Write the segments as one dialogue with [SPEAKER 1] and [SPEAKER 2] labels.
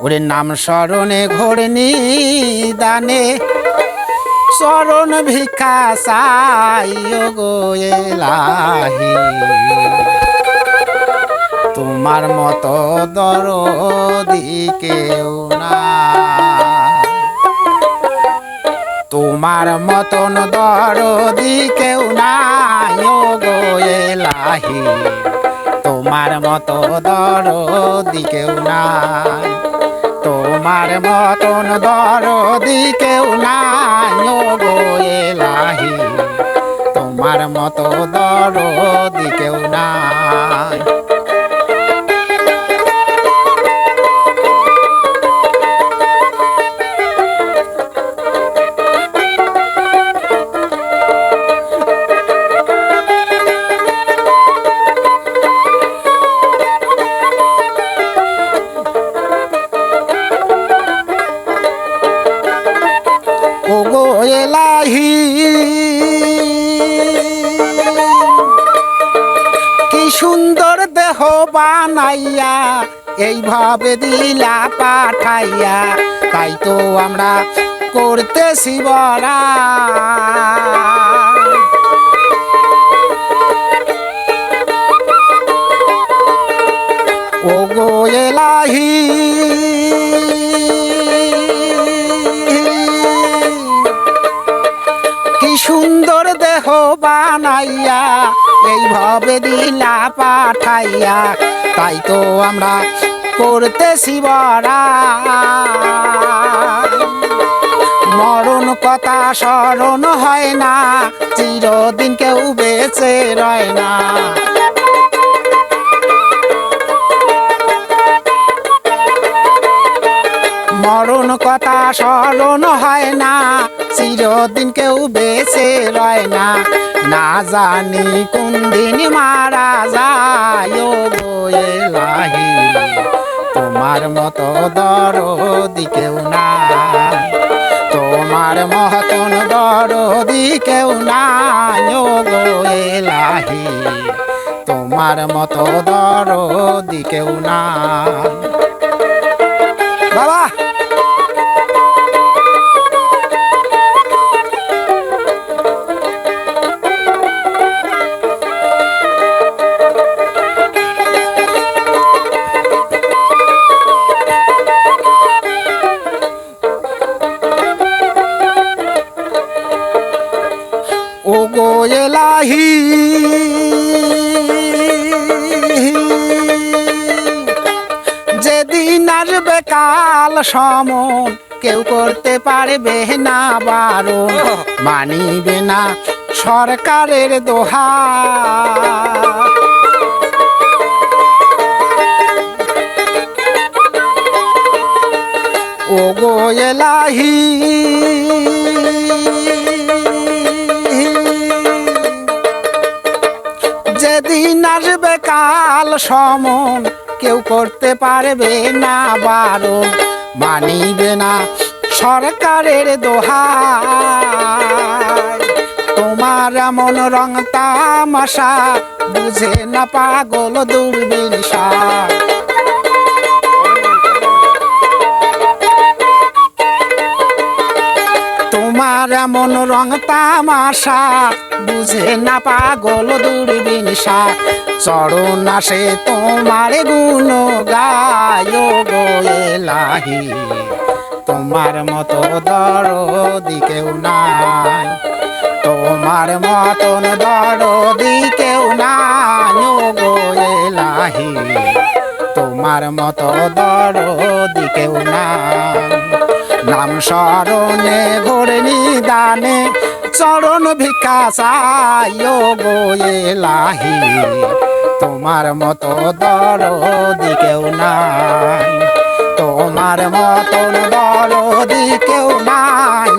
[SPEAKER 1] ওরে নাম স্মরণে ঘোরনি দানে চরণ ভিক্ষা চাই গো এলাহি তোমার মতো দরদি কেউ না তোমার মতন দরদি কেউ নাই গো এলাহি তোমার মতো দরদি কেউ নাই তোমার মতন দরদি কেউ নাই গো এলাহি তোমার মতো দরদি কেউ নাই ওগো এলাহি কি সুন্দর দেহ বানাইয়া এইভাবে দিলা পাঠাইয়া তাই তো আমরা করতেছি বড়া ওগো এলাহি সুন্দর দেহ বানাইয়া এইভাবে দিলা পাঠাইয়া তাই তো আমরা করতেছি বড়া মরণ কথা স্মরণ হয় না চিরদিন কেউ বেঁচে রয় না মরণ কথা স্মরণ হয় না চিরদিন কেউ বেঁচে রয় না না জানি কোন দিন মারা যায় গো এলাহি তোমার মতো দরদি কেউ নাই তোমার মতন দরদি কেউ নাই গো এলাহি তোমার মতো দরদি কেউ নাই বাবা ওগো এলাহি যেদিন আসবে কাল সমন কেউ করতে পারবে না বারণ মানিবে না সরকারের দোহা ওগো এলাহি যেদিন আসবে কাল সমন কেউ করতে পারবে না বারণ মানিবে না সরকারের দোহাই তোমার এমন রং তামাশা বুঝে না পাগল দূরবীন তোমার এমন রং তামাশা বুঝে না পাগল দূরবীন চরণ আসে তোমার গুণ গায় গো এলাহি তোমার মতো দরদি কেউ নাই তোমার মতন দরদি কেউ নাই গো এলাহি তোমার মতো দরদি কেউ নাই নাম স্মরণে ঘোরনি দানে চরণ ভিক্ষা চাই গো এলাহি তোমার মতো দরদি কেউ নাই তোমার মতন দরদি কেউ নাই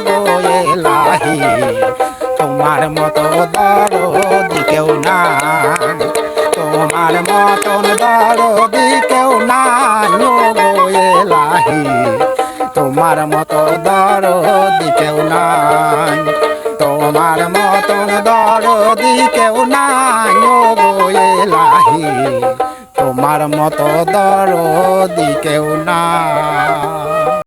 [SPEAKER 1] গো এলাহি তোমার মতো দরদি কেউ নাই তোমার মতন দরদি কেউ নাই গো এলাহি তোমার মতো দরদি কেউ নাই তোমার মতন দরদি কেউ নাই গো এলাহি তোমার তোমার মতো দরদি কেউ নাই।